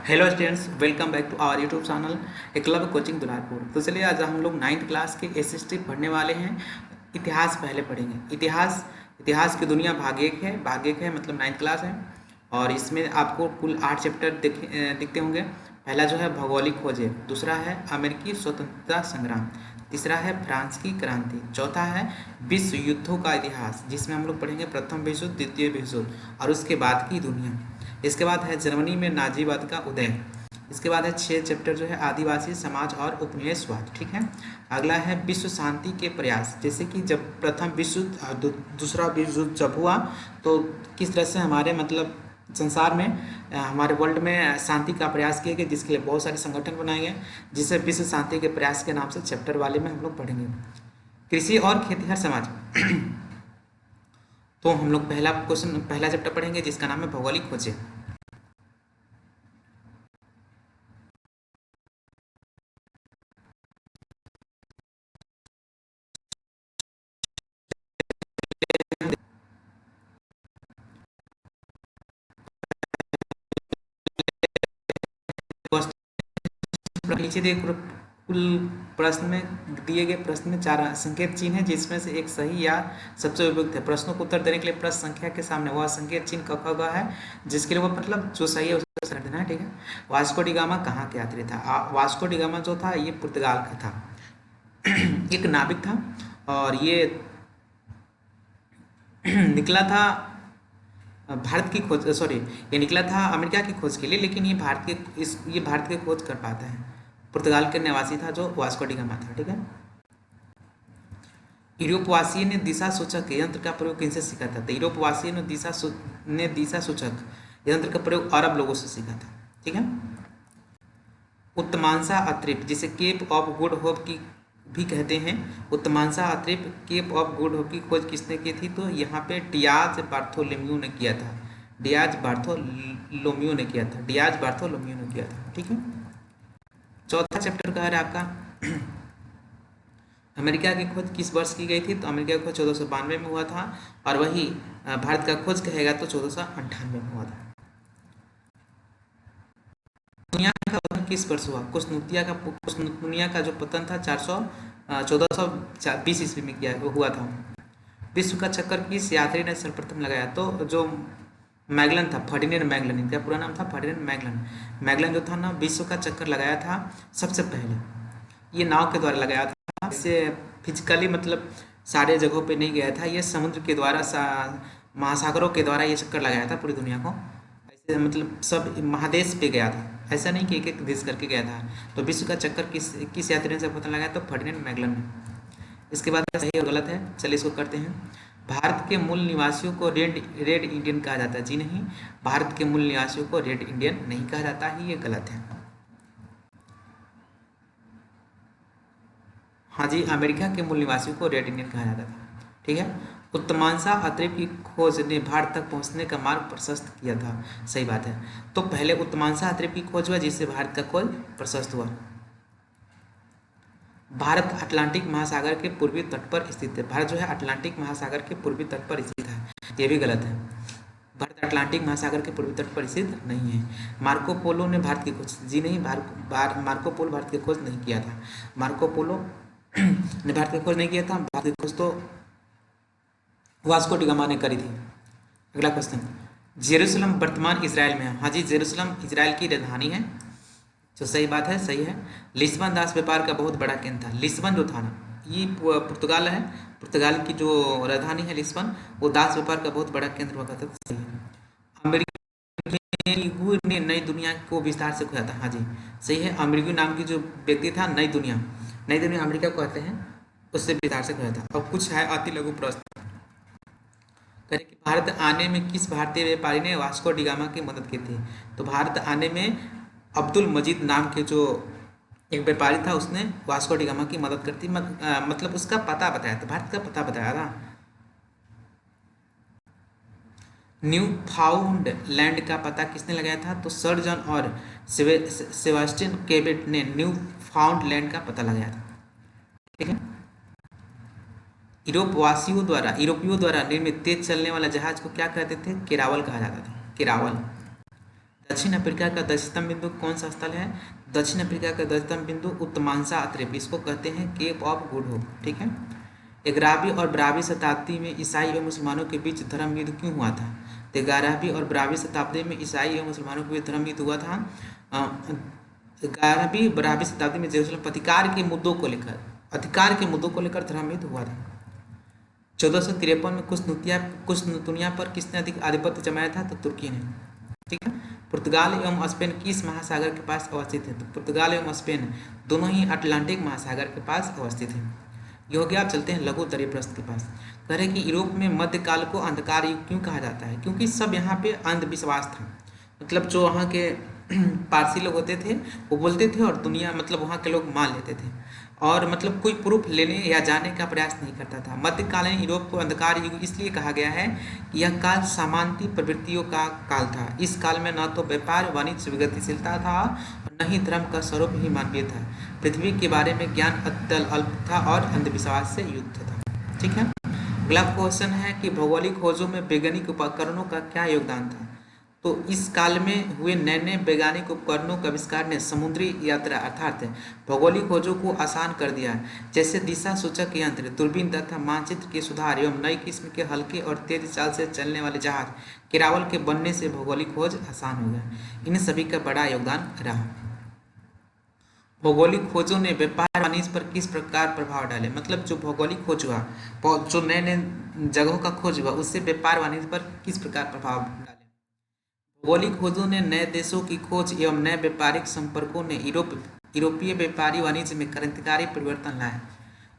Hello students, welcome back to our YouTube channel Eklavya coaching Dularpur. तो चलिए आज हम लोग 9th क्लास के एसएसटी पढ़ने वाले हैं। इतिहास पहले पढ़ेंगे। इतिहास की दुनिया भाग एक है मतलब 9th क्लास है। और इसमें आपको कुल 8 चैप्टर दिखते होंगे। पहला जो है भौगोलिक खोजें, दूसरा है अमेरिकी स्वतंत्रता संग्राम, तीसरा है फ्रांस की क्रांति, चौथा है विश्व युद्धों का इतिहास जिसमें हम लोग पढ़ेंगे प्रथम विश्व युद्ध, द्वितीय विश्व युद्ध और उसके बाद की दुनिया। इसके बाद है जर्मनी में नाजीवाद का उदय। इसके बाद है 6 चैप्टर जो है आदिवासी समाज और उपनिवेशवाद। ठीक है। अगला है विश्व शांति के प्रयास, जैसे कि जब प्रथम विश्व युद्ध और दूसरा विश्व युद्ध जब हुआ तो किस तरह से हमारे मतलब संसार में हमारे वर्ल्ड में शांति का प्रयास किए गए, जिसके लिए बहुत सारे संगठन बनाए गए, जिसे विश्व शांति के प्रयास के नाम से चैप्टर वाले में हम लोग पढ़ेंगे। कृषि और खेतिहर समाज तो हम लोग पहला चैप्टर पढ़ेंगे जिसका नाम है भौगोलिक खोजें। नीचे देखो, कुल प्रश्न में दिए गए प्रश्न में 4 संकेत चिन्ह है, जिसमें से एक सही या सबसे उपयुक्त है। प्रश्नों को उत्तर देने के लिए प्रश्न संख्या के सामने वह संकेत चिन्ह क ख ग है, जिसके लिए वो मतलब जो सही है उसको कर देना है। ठीक है। वास्को डी गामा कहाँ के यात्री था? वास्को डी गामा जो था ये पुर्तगाल का था। एक नाविक था और ये निकला था भारत की खोज, सॉरी, ये निकला था अमेरिका की खोज के लिए, लेकिन ये भारत की खोज कर पाता है। पुर्तगाल के निवासी था जो वास्को डी गामा था। ठीक है। यूरोपवासी ने दिशा सूचक यंत्र का प्रयोग किनसे सीखा था? तो यूरोपवासी ने दिशा सूचक यंत्र का प्रयोग अरब लोगों से सीखा था। ठीक है। उत्तमांशा अत्रिप, जिसे केप ऑफ गुड होप की भी कहते हैं, उत्तमांशा अत्रिप केप ऑफ गुड होप की खोज किसने की थी? तो यहाँ पे डियाज बार्थोलोम्यू ने किया था। डियाज बार्थोलोम्यू ने किया था। ठीक है। चौथा चैप्टर का है आपका अमेरिका की खोज किस वर्ष की गई थी? तो अमेरिका की खोज 1492 में हुआ था, और वही भारत का खोज कहेगा तो 1498 में हुआ था। दुनिया का पतन किस वर्ष हुआ? कुशनुनिया का जो पतन था 1420 ईस्वी में किया हुआ था। विश्व का चक्कर किस यात्री ने सर्वप्रथम लगाया? तो जो मैगलन था, फर्डिनेंड मैगलन, इनका पूरा नाम था फर्डिनेंड मैगलन। मैगलन जो था ना, विश्व का चक्कर लगाया था सबसे पहले। ये नाव के द्वारा लगाया था, इससे फिजिकली मतलब सारे जगहों पे नहीं गया था, ये समुद्र के द्वारा महासागरों के द्वारा ये चक्कर लगाया था पूरी दुनिया को। ऐसे मतलब सब महादेश पे गया था, ऐसा नहीं कि एक एक देश करके गया था। तो विश्व का चक्कर किस यात्री ने सब पता लगाया? तो फर्डिनेंड मैगलन ने। इसके बाद सही और गलत है, चलिए इसको करते हैं। भारत के मूल निवासियों को रेड इंडियन कहा जाता है? जी नहीं, भारत के मूल निवासियों को रेड इंडियन नहीं कहा जाता है, ये गलत है। हाँ जी, अमेरिका के मूल निवासियों को रेड इंडियन कहा जाता था। ठीक है। उत्तमांशा अत्रिप की खोज ने भारत तक पहुंचने का मार्ग प्रशस्त किया था। सही बात है। तो पहले उत्तमांशा अत्रिप की खोज हुआ, जिससे भारत का खोज प्रशस्त हुआ। भारत अटलांटिक महासागर के पूर्वी तट पर स्थित है। भारत जो है अटलांटिक महासागर के पूर्वी तट पर स्थित है, ये भी गलत है। भारत अटलांटिक महासागर के पूर्वी तट पर स्थित नहीं है। मार्को पोलो ने भारत की खोज? जी नहीं, मार्को पोलो भारत की खोज नहीं किया था। मार्को पोलो ने भारत की खोज नहीं किया था। भारत की खोज तो वास्को डी गामा ने करी थी। अगला क्वेश्चन, जेरूसलम वर्तमान इसराइल में है? हाँ जी, जेरूसलम इसराइल की राजधानी है, जो सही बात है, सही है। लिस्बन दास व्यापार का बहुत बड़ा केंद्र था। लिस्बन जो था ना, ये पुर्तगाल है, पुर्तगाल की जो राजधानी है लिस्बन, वो दास व्यापार का बहुत बड़ा केंद्र हुआ करता था। सही है। अमेरिगू ने नई दुनिया को विस्तार से खोजा था? हाँ जी, सही है। अमेरिगू नाम की जो व्यक्ति था, नई दुनिया अमेरिका को कहते हैं, उससे विस्तार से खोजा था। अब कुछ है अति लघु प्रश्न। करें कि भारत आने में किस भारतीय व्यापारी ने वास्को डी गामा की मदद की थी? तो भारत आने में अब्दुल मजीद नाम के जो एक व्यापारी था, उसने वास्को डी गामा की मदद करती मतलब उसका पता बताया था, भारत का पता बताया था। न्यू फाउंड लैंड का पता किसने लगाया था? तो सर जॉन और सेबास्टियन केबेट ने न्यू फाउंड लैंड का पता लगाया था। ठीक है। यूरोपियों द्वारा निर्मित तेज चलने वाला जहाज को क्या कहते थे? केरावल कहा जाता था। केरावल। दक्षिण अफ्रीका का दक्षिणतम बिंदु कौन सा स्थल है? दक्षिण अफ्रीका का दक्षिणतम बिंदु उत्तमांशा अतरेप, इसको कहते हैं केप ऑफ गुड होप। ठीक है। 11वीं और 12वीं शताब्दी में ईसाई एवं मुसलमानों के बीच धर्म युद्ध क्यों हुआ था? तो 11वीं और 12वीं शताब्दी में ईसाई एवं मुसलमानों के बीच धर्म युद्ध हुआ था 11वीं-12वीं शताब्दी में जेरूसलम अधिकार के मुद्दों को लेकर धर्म युद्ध हुआ था। 1453 में कुश्तुनिया पर किसने अधिक आधिपत्य जमाया था? तो तुर्की ने। ठीक है। पुर्तगाल एवं स्पेन किस महासागर के पास अवस्थित है? तो पुर्तगाल एवं स्पेन दोनों ही अटलांटिक महासागर के पास अवस्थित है। ये हो गया। आप चलते हैं लघु उत्तरीय प्रश्न के पास। कह रहे कि यूरोप में मध्यकाल को अंधकार युग क्यों कहा जाता है? क्योंकि सब यहाँ पे अंधविश्वास था। मतलब जो वहाँ के पारसी लोग होते थे वो बोलते थे और दुनिया मतलब वहाँ के लोग मान लेते थे और मतलब कोई प्रूफ लेने या जाने का प्रयास नहीं करता था। मध्यकालीन यूरोप को अंधकार युग इसलिए कहा गया है कि यह काल सामान्य प्रवृत्तियों का काल था। इस काल में न तो व्यापार वाणिज्य विगतिशीलता था और न ही धर्म का स्वरूप ही मानवीय था। पृथ्वी के बारे में ज्ञान अत्यल्प अल्प था और अंधविश्वास से युक्त था। ठीक है। अगला क्वेश्चन है कि भौगोलिक खोजों में वैज्ञानिक उपकरणों का क्या योगदान था? तो इस काल में हुए नए नए वैज्ञानिक उपकरणों का आविष्कार ने समुद्री यात्रा अर्थात भौगोलिक खोजों को आसान कर दिया। जैसे दिशा सूचक यंत्र, दूरबीन तथा मानचित्र के सुधार एवं नई किस्म के हल्के और तेज चाल से चलने वाले जहाज केरावल के बनने से भौगोलिक खोज आसान हो गया। इन सभी का बड़ा योगदान रहा। भौगोलिक खोजों ने व्यापार वाणिज्य पर किस प्रकार प्रभाव डाले? मतलब जो भौगोलिक खोज हुआ, जो नए नए जगहों का खोज हुआ, उससे व्यापार वाणिज्य पर किस प्रकार प्रभाव डाले? भौगोलिक खोजों ने नए देशों की खोज एवं नए व्यापारिक संपर्कों ने यूरोपीय व्यापारी वाणिज्य में क्रांतिकारी परिवर्तन लाया।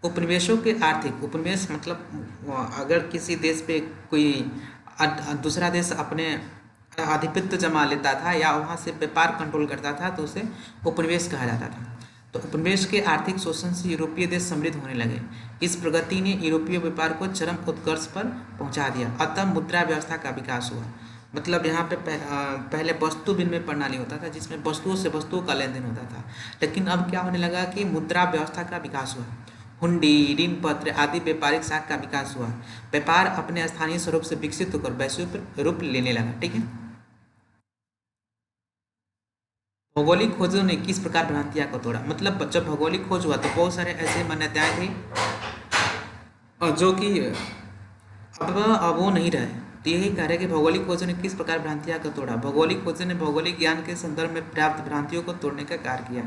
उपनिवेशों के आर्थिक उपनिवेश मतलब अगर किसी देश पे कोई दूसरा देश अपने आधिपत्य जमा लेता था या वहाँ से व्यापार कंट्रोल करता था तो उसे उपनिवेश कहा जाता था। तो उपनिवेश के आर्थिक शोषण से यूरोपीय देश समृद्ध होने लगे। इस प्रगति ने यूरोपीय व्यापार को चरम उत्कर्ष पर पहुंचा दिया। अतः मुद्रा व्यवस्था का विकास हुआ। मतलब यहाँ पे पहले वस्तु विनिमय प्रणाली होता था जिसमें वस्तुओं से वस्तुओं का लेन देन होता था, लेकिन अब क्या होने लगा कि मुद्रा व्यवस्था का विकास हुआ। हुंडी, ऋण पत्र आदि व्यापारिक शाख का विकास हुआ। व्यापार अपने स्थानीय स्वरूप से विकसित होकर वैश्विक रूप लेने लगा। ठीक है। भौगोलिक खोजों ने किस प्रकार भ्रांतियां को तोड़ा? मतलब जब भौगोलिक खोज हुआ तो बहुत सारे ऐसे मान्यताएं थी जो कि अब वो नहीं रहे। तो यही कह रहे कि भौगोलिक खोजों ने किस प्रकार भ्रांतियां को तोड़ा? भौगोलिक खोजों ने भौगोलिक ज्ञान के संदर्भ में प्राप्त भ्रांतियों को तोड़ने का कार्य किया।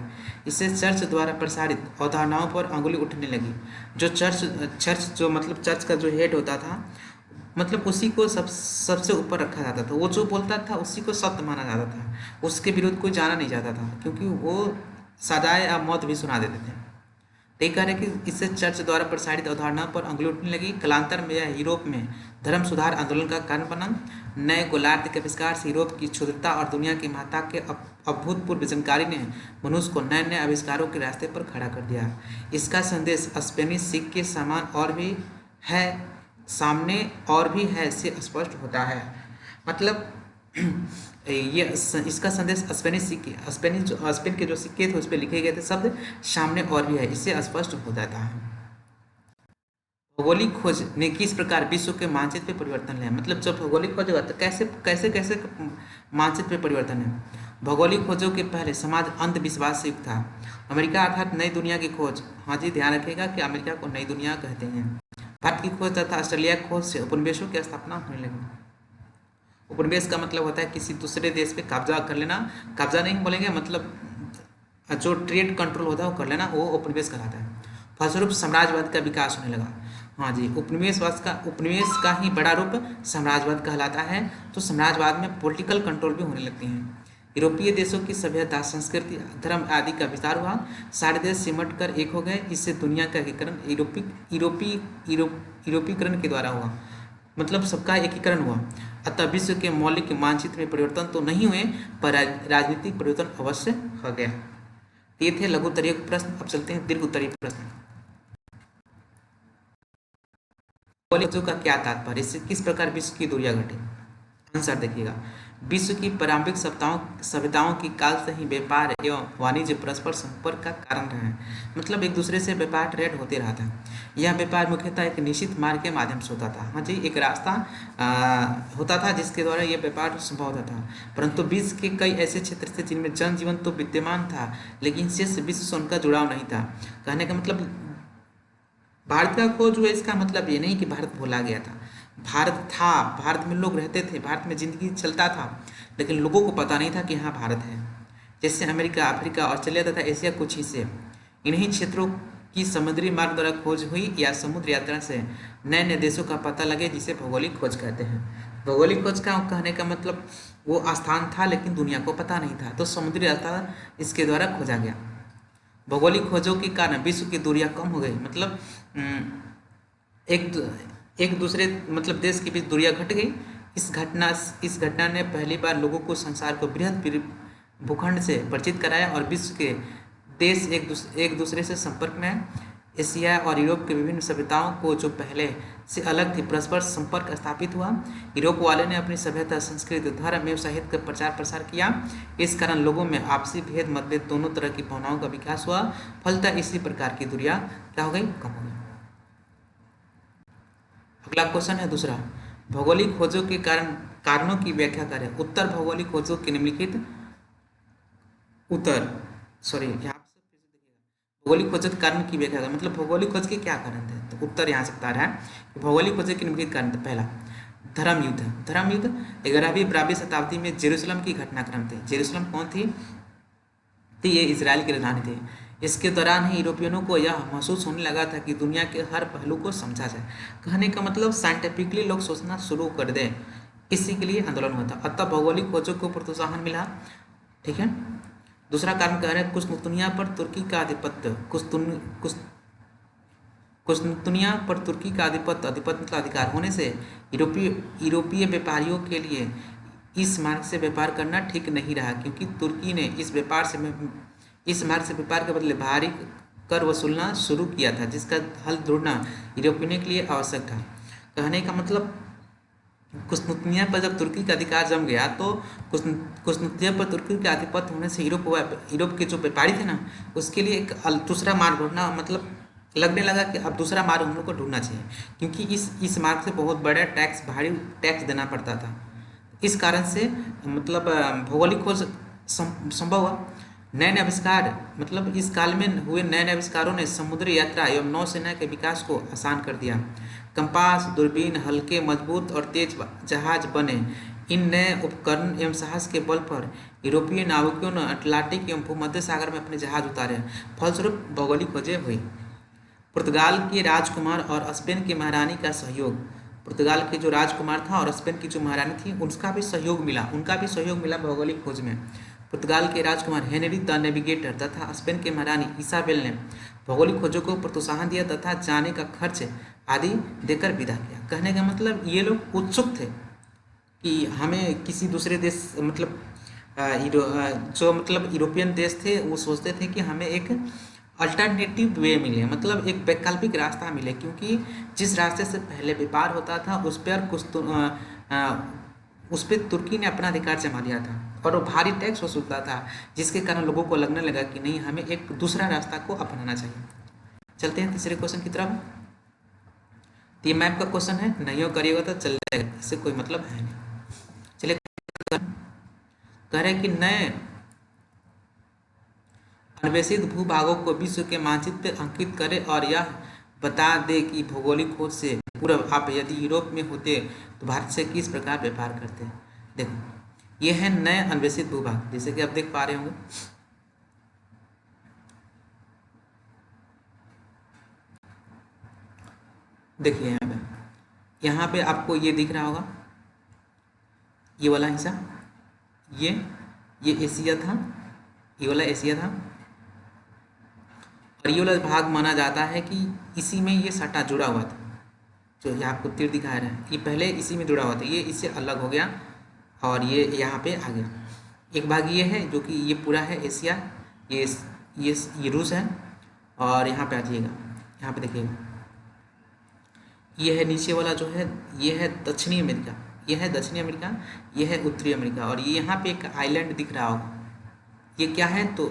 इससे चर्च द्वारा प्रसारित अवधारणाओं पर अंगुली उठने लगी। जो चर्च का जो हेड होता था मतलब उसी को सबसे ऊपर रखा जाता था। वो जो बोलता था उसी को सत्य माना जाता था। उसके विरुद्ध कोई जाना नहीं जाता था क्योंकि वो सजाए या मौत भी सुना देते थे। यही कह रहे कि इससे चर्च द्वारा प्रसारित अवधारणा पर अंगुली उठने लगी। कालांतर में यह यूरोप में धर्म सुधार आंदोलन का कारण बना। नए गोलार्ध के आविष्कार से यूरोप की क्षुद्रता और दुनिया की महत्ता के अभूतपूर्व जानकारी ने मनुष्य को नए नए आविष्कारों के रास्ते पर खड़ा कर दिया। इसका संदेश स्पेनिश सिक्के समान और भी है सामने और भी है से स्पष्ट होता है। मतलब ये इसका संदेश स्पेन के जो सिक्के थे उस पर लिखे गए थे शब्द सामने और भी है, इससे स्पष्ट हो जाता है। भौगोलिक खोज ने किस प्रकार विश्व के मानचित्र पे परिवर्तन लाया? मतलब जब भौगोलिक खोज हुआ तो कैसे मानचित्र पे परिवर्तन है? भौगोलिक खोजों के पहले समाज अंधविश्वास से युक्त था। अमेरिका अर्थात नई दुनिया की खोज, हाँ जी ध्यान रखिएगा कि अमेरिका को नई दुनिया कहते हैं। भारत की खोज तथा ऑस्ट्रेलिया की खोज से उपनिवेशों की स्थापना होने लगी। उपनिवेश का मतलब होता है किसी दूसरे देश पे कब्जा कर लेना। कब्जा नहीं बोलेंगे, मतलब जो ट्रेड कंट्रोल होता है वो कर लेना, वो उपनिवेश कहलाता है। फलस्वरूप साम्राज्यवाद का विकास होने लगा। हाँ जी, उपनिवेश का ही बड़ा रूप साम्राज्यवाद कहलाता है। तो साम्राज्यवाद में पॉलिटिकल कंट्रोल भी होने लगती हैं। यूरोपीय देशों की सभ्यता, संस्कृति, धर्म आदि का विस्तार हुआ। सारे देश सिमट कर एक हो गए। इससे दुनिया का एकीकरण यूरोपीकरण के द्वारा हुआ। मतलब सबका एकीकरण हुआ। अतः विश्व के मौलिक मानचित्र में परिवर्तन तो नहीं हुए पर राजनीतिक परिवर्तन अवश्य हो गया। ये थे लघु उत्तरीय प्रश्न। अब चलते हैं दीर्घ उत्तरीय प्रश्न। भौगोलिक खोजों का क्या तात्पर्य? इससे किस प्रकार विश्व की दूरियां घटी? आंसर देखिएगा। विश्व की प्रारंभिक सभ्यताओं की काल से ही व्यापार एवं वाणिज्य परस्पर संपर्क का कारण रहा है। मतलब एक दूसरे से व्यापार ट्रेड होते रहा था। यह व्यापार मुख्यतः एक निश्चित मार्ग के माध्यम से होता था। हाँ जी, एक रास्ता होता था जिसके द्वारा यह व्यापार संभव होता था। परंतु विश्व के कई ऐसे क्षेत्र थे जिनमें जनजीवन तो विद्यमान था, लेकिन शेष विश्व से उनका जुड़ाव नहीं था। कहने का मतलब भारत का खोज हुआ, इसका मतलब ये नहीं कि भारत भूला गया था। भारत था, भारत में लोग रहते थे, भारत में जिंदगी चलता था, लेकिन लोगों को पता नहीं था कि हाँ भारत है। जैसे अमेरिका, अफ्रीका, ऑस्ट्रेलिया तथा एशिया कुछ हिस्से, इन्हीं क्षेत्रों की समुद्री मार्ग द्वारा खोज हुई या समुद्र यात्रा से नए नए देशों का पता लगे, जिसे भौगोलिक खोज कहते हैं। भौगोलिक खोज का कहने का मतलब वो स्थान था लेकिन दुनिया को पता नहीं था, तो समुद्री यात्रा इसके द्वारा खोजा गया। भौगोलिक खोजों के कारण विश्व की दूरियां कम हो गई। मतलब एक दूसरे मतलब देश के बीच दूरियां घट गई। इस घटना ने पहली बार लोगों को संसार को बृहद भूखंड से परिचित कराया और विश्व के देश एक दूसरे से संपर्क में आए। एशिया और यूरोप के विभिन्न सभ्यताओं को जो पहले से अलग थी, परस्पर संपर्क स्थापित हुआ। यूरोप वाले ने अपनी सभ्यता, संस्कृति, धर्म एवं साहित्य का प्रचार प्रसार किया। इस कारण लोगों में आपसी भेद मतभेद दोनों तरह की भावनाओं का विकास हुआ। फलतः इसी प्रकार की दूरियां क्या हो गई, कम हो गई। अगला क्वेश्चन है दूसरा, भौगोलिक खोजों के कारणों की व्याख्या करें। उत्तर, भौगोलिक खोजों के निम्नलिखित उत्तर सॉरी यहाँ से फिर से देखिएगा, भौगोलिक खोज के कारण की व्याख्या करें। मतलब भौगोलिक खोज के क्या कारण थे, तो उत्तर यहाँ से बता रहा है कि भौगोलिक खोज के निम्नलिखित कारण थे। पहला, धर्म युद्ध। धर्म युद्ध 11वीं-12वीं शताब्दी में जेरूसलम की घटनाक्रम थे। जेरूसलम कौन थी, तो ये इजराइल की राजधानी थी। इसके दौरान ही यूरोपियनों को यह महसूस होने लगा था कि दुनिया के हर पहलू को समझा जाए। कहने का मतलब साइंटिफिकली लोग सोचना शुरू कर दें, इसी के लिए आंदोलन हुआ था। अतः भौगोलिक खोजों को प्रोत्साहन मिला। ठीक है। दूसरा कारण कह रहे हैं कुस्तुनिया पर तुर्की का आधिपत्य। कुस्तुनिया पर तुर्की का आधिपत्य मतलब अधिकार होने से यूरोपीय व्यापारियों के लिए इस मार्ग से व्यापार करना ठीक नहीं रहा, क्योंकि तुर्की ने इस मार्ग से व्यापार के बदले भारी कर वसूलना शुरू किया था, जिसका हल ढूंढना यूरोपियनों के लिए आवश्यक था। कहने का मतलब कुस्तुनिया पर जब तुर्की का अधिकार जम गया, तो कुस्तुनिया पर तुर्की का आधिपत्य होने से यूरोप के जो व्यापारी थे ना, उसके लिए एक दूसरा मार्ग ढूंढना मतलब लगने लगा कि अब दूसरा मार्ग हम लोग को ढूंढना चाहिए, क्योंकि इस मार्ग से बहुत बड़ा भारी टैक्स देना पड़ता था। इस कारण से मतलब भौगोलिक खोज संभव हुआ। नए नए आविष्कार मतलब इस काल में हुए नए नए आविष्कारों ने समुद्री यात्रा एवं नौसेना के विकास को आसान कर दिया। कंपास, दूरबीन, हल्के, मजबूत और तेज जहाज बने। इन नए उपकरण एवं साहस के बल पर यूरोपीय नाविकों ने अटलांटिक एवं भूमध्य सागर में अपने जहाज उतारे। फलस्वरूप भौगोलिक खोजें हुई। पुर्तगाल के राजकुमार और स्पेन की महारानी का सहयोग। पुर्तगाल के जो राजकुमार था और स्पेन की जो महारानी थी, उनका भी सहयोग मिला भौगोलिक खोज में। पुर्तगाल के राजकुमार हेनरी द नेविगेटर तथा स्पेन की महारानी इसाबेल ने भौगोलिक खोजों को प्रोत्साहन दिया तथा जाने का खर्च आदि देकर विदा किया। कहने का मतलब ये लोग उत्सुक थे कि हमें किसी दूसरे देश मतलब जो मतलब यूरोपियन देश थे, वो सोचते थे कि हमें एक अल्टरनेटिव वे मिले, मतलब एक वैकल्पिक रास्ता मिले, क्योंकि जिस रास्ते से पहले व्यापार होता था उस पर तुर्की ने अपना अधिकार जमा लिया था और वो भारी टैक्स वसूलता था, जिसके कारण लोगों को लगने लगा कि नहीं, हमें एक दूसरा रास्ता को अपनाना चाहिए। चलते हैं तीसरे क्वेश्चन की तरफ। तो ये मैप का क्वेश्चन है, नहीं हो करिएगा तो चल जाएगा, इससे कोई मतलब है नहीं। चलिए, कह रहे कि नए अन्वेषित भूभागों को विश्व के मानचित्र अंकित करें और यह बता दे कि भौगोलिक खोज से पूर्व आप यदि यूरोप में होते तो भारत से किस प्रकार व्यापार करते। देखो, ये है नए अन्वेषित भूभाग, जैसे कि आप देख पा रहे होंगे। देखिए यहाँ पे आपको ये दिख रहा होगा, ये वाला हिस्सा, ये एशिया था, ये वाला एशिया था, और ये वाला भाग माना जाता है कि इसी में ये सटा जुड़ा हुआ था। जो यहाँ आपको तीर दिखा रहा है, ये पहले इसी में जुड़ा हुआ था, ये इससे अलग हो गया और ये यहाँ पे आ गया। एक भाग ये है जो कि ये पूरा है एशिया, ये रूस है, और यहाँ पे आ जाइएगा, यहाँ पे देखिएगा, ये है नीचे वाला जो है, ये है दक्षिणी अमेरिका, ये है दक्षिणी अमेरिका, ये है उत्तरी अमेरिका, और ये यहाँ पे एक आइलैंड दिख रहा होगा, ये क्या है? तो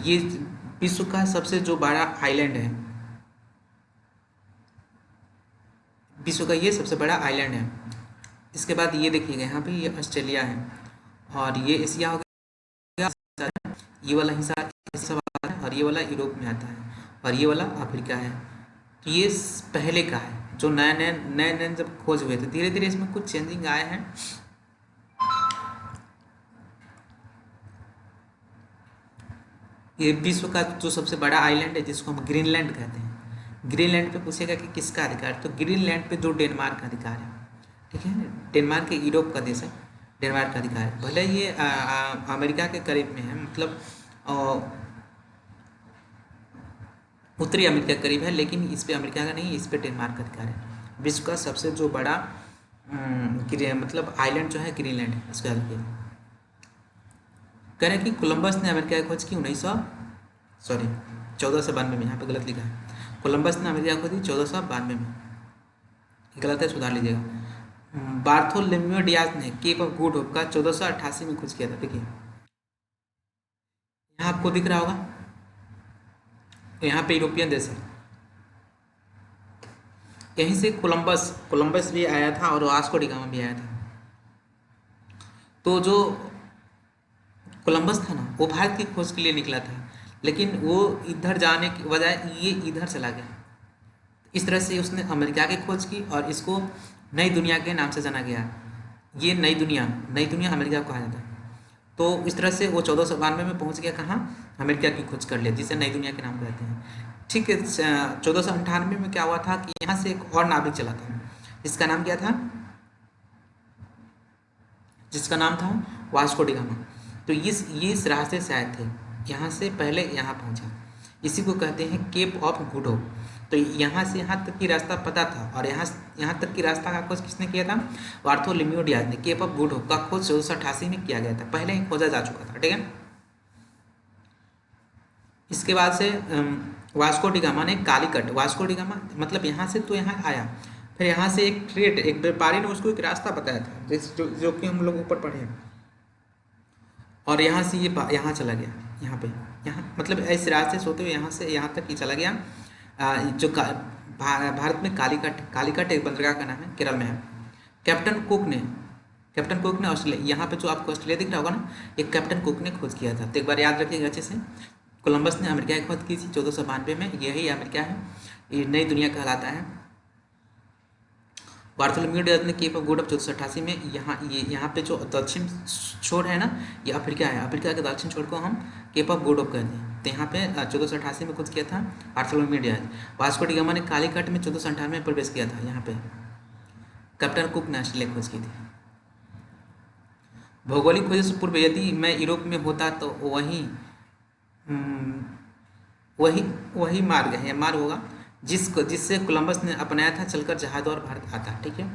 ये विश्व का सबसे जो बड़ा आइलैंड है, विश्व का ये सबसे बड़ा आइलैंड है। इसके बाद ये देखिएगा यहाँ पे ये ऑस्ट्रेलिया है, और ये एशिया हो गया, ये वाला हिस्सा आता है, और ये वाला यूरोप में आता है, और ये वाला अफ्रीका है। तो ये पहले का है, जो नए जब खोज हुए थे, धीरे धीरे इसमें कुछ चेंजिंग आए हैं। ये विश्व का जो सबसे बड़ा आइलैंड है, जिसको हम ग्रीनलैंड कहते हैं। ग्रीनलैंड पे पूछेगा कि किसका अधिकार, तो ग्रीनलैंड पे जो डेनमार्क का अधिकार है, ठीक है, डेनमार्क के यूरोप का देश है, डेनमार्क का अधिकार है। भले ये अमेरिका के करीब में है, मतलब उत्तरी अमेरिका के करीब है, लेकिन इस पे अमेरिका का नहीं, इस पे डेनमार्क का अधिकार है। विश्व का सबसे जो बड़ा मतलब आइलैंड जो है ग्रीनलैंड है, इसका हल्के कह रहे हैं कि कोलंबस ने अमेरिका की खोज की 1492 में, यहाँ पे गलत लिखा है, कोलंबस ने अमेरिका खोज की 1492 में, गलत है, सुधार लीजिएगा। बार्थोलोमेयो डियाज ने केप ऑफ गुड होप का 1488 में खोज किया था। देखिए यहाँ आपको दिख रहा होगा, यहाँ पे यूरोपियन देश है, यहीं से कोलंबस भी आया था, और वास्को डी गामा भी आया था। तो जो कोलंबस था ना, वो भारत की खोज के लिए निकला था, लेकिन वो इधर जाने की बजाय ये इधर चला गया। इस तरह से उसने अमेरिका की खोज की, और इसको नई दुनिया के नाम से जाना गया। ये नई दुनिया अमेरिका को कहा जाता है। तो इस तरह से वो 1492 में पहुंच गया, कहाँ? अमेरिका की खोज कर लिया, जिसे नई दुनिया के नाम कहते हैं। ठीक है, 1498 में क्या हुआ था कि यहाँ से एक और नाविक चला था, जिसका नाम क्या था? जिसका नाम था वास्को डी गामा। तो इस रास्ते से आए थे, यहाँ से पहले यहाँ पहुँचा, इसी को कहते हैं केप ऑफ गुड होप। तो यहाँ से यहाँ तक की रास्ता पता था, और यहाँ तक की रास्ता का खोज किसने किया था? बार्थोलोमेयो डियाज ने। केप ऑफ गुड होप का खोज 1488 में किया गया था, पहले ही खोजा जा चुका था, ठीक है। इसके बाद से वास्को डी गामा ने कालीकट, वास्को डी गामा मतलब यहाँ से तो यहाँ आया, फिर यहाँ से एक व्यापारी ने उसको एक रास्ता बताया था, जो कि हम लोग ऊपर पढ़े, और यहाँ से ये यहाँ चला गया, यहाँ मतलब ऐसे रास्ते से होते हुए यहाँ से यहाँ तक ही चला गया। जो भारत में कालीकट एक बंदरगाह का नाम है, केरल में है। कैप्टन कुक ने ऑस्ट्रेलिया, यहाँ पे जो आपको ऑस्ट्रेलिया दिख रहा होगा ना, एक कैप्टन कुक ने खोज किया था। तो एक बार याद रखिएगा अच्छे से, कोलंबस ने अमेरिका की खोज की थी 1492 में, यही अमेरिका है, ये नई दुनिया कहलाता है। बार्थोलोमेयो डियाज ने केप ऑफ गुड ऑफ 1488 में, यहाँ पे जो दक्षिण छोर है ना, ये अफ्रीका है, अफ्रीका के दक्षिण छोर को हम केप ऑफ गुड ऑफ कहते हैं। तो यहाँ पे 1488 में खोज किया था बार्थोलोमेयो डियाज। वास्को डी गामा ने कालीकट में 1498 में प्रवेश किया था। यहाँ पे कैप्टन कुक ने ऑस्ट्रेलिया खोज की थी। भौगोलिक खोज से पूर्व यदि मैं यूरोप में होता तो वही मार्ग है, मार्ग होगा जिससे कोलंबस ने अपनाया था, चलकर जहाज और भारत आता, ठीक है।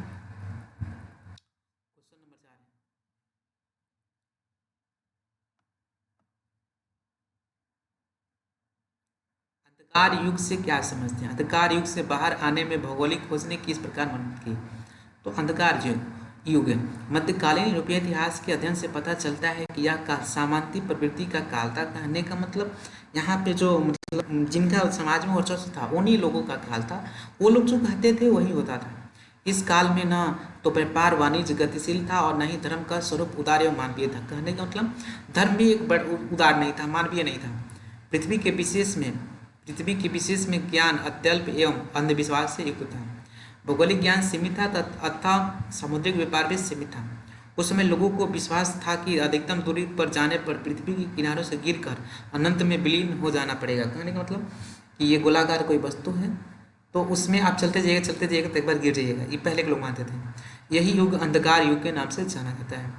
क्वेश्चन नंबर 4 है, अंधकार युग से क्या समझते हैं? अंधकार युग से बाहर आने में भौगोलिक खोज ने किस प्रकार मदद की? तो अंधकार युग मध्यकालीन यूरोपीय इतिहास के अध्ययन से पता चलता है कि यह सामान्य प्रवृत्ति का काल था। कहने का मतलब यहाँ पे जो मतलब जिनका समाज में वर्चस्व था, उन्हीं लोगों का काल था, वो लोग जो कहते थे वही होता था। इस काल में न तो व्यापार वाणिज्य गतिशील था, और न ही धर्म का स्वरूप उदार एवं मानवीय था। कहने का मतलब धर्म भी एक उदार नहीं था, मानवीय नहीं था। पृथ्वी के विशेष में ज्ञान अत्यल्प एवं अंधविश्वास से युक्त था। भौगोलिक ज्ञान सीमित था तथा समुद्रिक व्यापार भी सीमित था। उस समय लोगों को विश्वास था कि अधिकतम दूरी पर जाने पर पृथ्वी के किनारों से गिरकर अनंत में विलीन हो जाना पड़ेगा। कहने का मतलब कि ये गोलाकार कोई वस्तु है, तो उसमें आप चलते जाइएगा तो एक बार गिर जाइएगा। ये पहले के लोग मानते थे। यही युग अंधकार युग के नाम से जाना जाता है।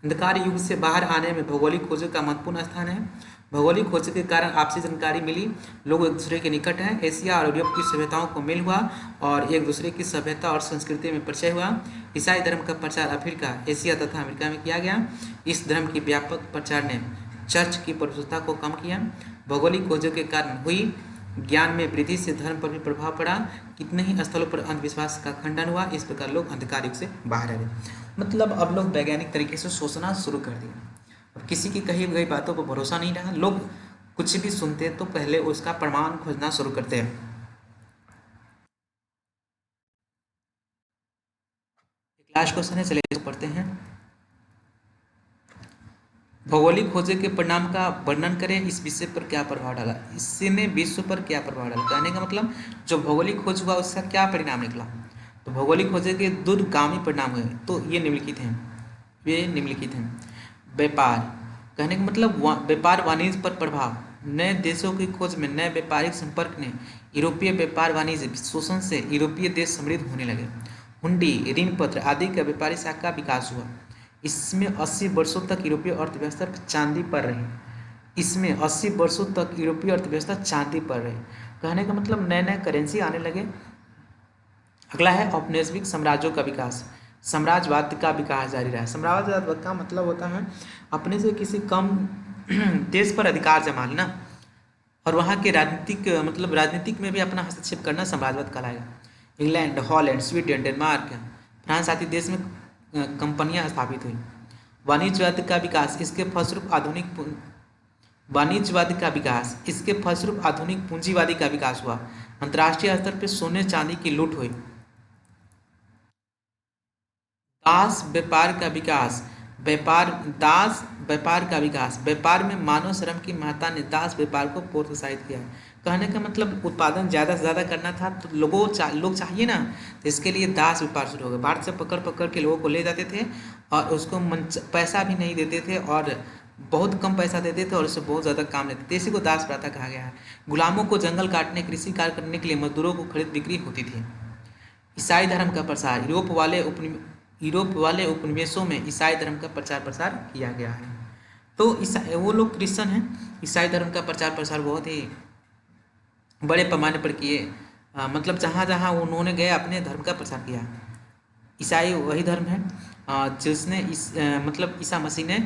अंधकार युग से बाहर आने में भौगोलिक खोज का महत्वपूर्ण स्थान है। भौगोलिक खोज के कारण आपसी जानकारी मिली, लोग एक दूसरे के निकट हैं। एशिया और यूरोप की सभ्यताओं को मेल हुआ और एक दूसरे की सभ्यता और संस्कृति में परिचय हुआ। ईसाई धर्म का प्रचार अफ्रीका, एशिया तथा अमेरिका में किया गया। इस धर्म की व्यापक प्रचार ने चर्च की प्रभुता को कम किया। भौगोलिक खोजों के कारण हुई ज्ञान में वृद्धि से धर्म पर भी प्रभाव पड़ा, कितने ही स्थलों पर अंधविश्वास का खंडन हुआ, इस प्रकार लोग अंधकार युग से बाहर आ गए। मतलब अब लोग वैज्ञानिक तरीके से सोचना शुरू कर दिए। अब किसी की कही गई बातों पर भरोसा नहीं रहा, लोग कुछ भी सुनते तो पहले उसका प्रमाण खोजना शुरू करते हैं। लास्ट क्वेश्चन है, चलिए इसको पढ़ते हैं। भौगोलिक खोज के परिणाम का वर्णन करें, इस विषय पर क्या प्रभाव डाला, इसने विश्व पर क्या प्रभाव डाला। कहने का मतलब जो भौगोलिक खोज हुआ उसका क्या परिणाम निकला। तो भौगोलिक खोज के दूरगामी परिणाम हुए, तो ये निम्नलिखित हैं, ये निम्नलिखित हैं। व्यापार, कहने का मतलब व्यापार वाणिज्य पर प्रभाव। नए देशों की खोज में नए व्यापारिक संपर्क ने यूरोपीय व्यापार वाणिज्य शोषण से यूरोपीय देश समृद्ध होने लगे। हुंडी, ऋण पत्र आदि का व्यापारी शाखा का विकास हुआ। इसमें 80 वर्षों तक यूरोपीय अर्थव्यवस्था चांदी पर रही। इसमें 80 वर्षों तक यूरोपीय अर्थव्यवस्था चांदी पर रही। कहने का मतलब नए नए करेंसी आने लगे। अगला है औपनिवेशिक साम्राज्यों का विकास। साम्राज्यवाद का विकास जारी रहा। साम्राज्यवाद का मतलब होता है अपने से किसी कम देश पर अधिकार जमा लेना और वहाँ के राजनीतिक मतलब राजनीतिक में भी अपना हस्तक्षेप करना साम्राज्यवाद कहलाएगा। England, Holland, Sweden, Denmark, France आदि देश में कंपनियां स्थापित हुई। वाणिज्यवाद का विकास, इसके फलस्वरूप आधुनिक पूंजीवादी का विकास हुआ। अंतर्राष्ट्रीय स्तर पर सोने चांदी की लूट हुई। दास व्यापार का विकास, दास व्यापार का विकास, व्यापार में मानव श्रम की महत्ता ने दास व्यापार को प्रोत्साहित किया। कहने का मतलब उत्पादन ज़्यादा से ज़्यादा करना था तो लोग चाहिए ना, तो इसके लिए दास व्यापार शुरू हो गया। भारत से पकड़ पकड़ के लोगों को ले जाते थे और उसको पैसा भी नहीं देते थे और बहुत कम पैसा देते थे और उससे बहुत ज़्यादा काम लेते थे। इसी को दास प्रथा कहा गया है। गुलामों को जंगल काटने, कृषि कार्य करने के लिए मजदूरों को खरीद बिक्री होती थी। ईसाई धर्म का प्रसार, यूरोप वाले उपनिवेशों में ईसाई धर्म का प्रचार प्रसार किया गया है। तो वो लोग क्रिश्चियन हैं, ईसाई धर्म का प्रचार प्रसार बहुत ही बड़े पैमाने पर किए। मतलब जहाँ जहाँ उन्होंने गए अपने धर्म का प्रचार किया। ईसाई वही धर्म है जिसने मतलब ईसा मसीह ने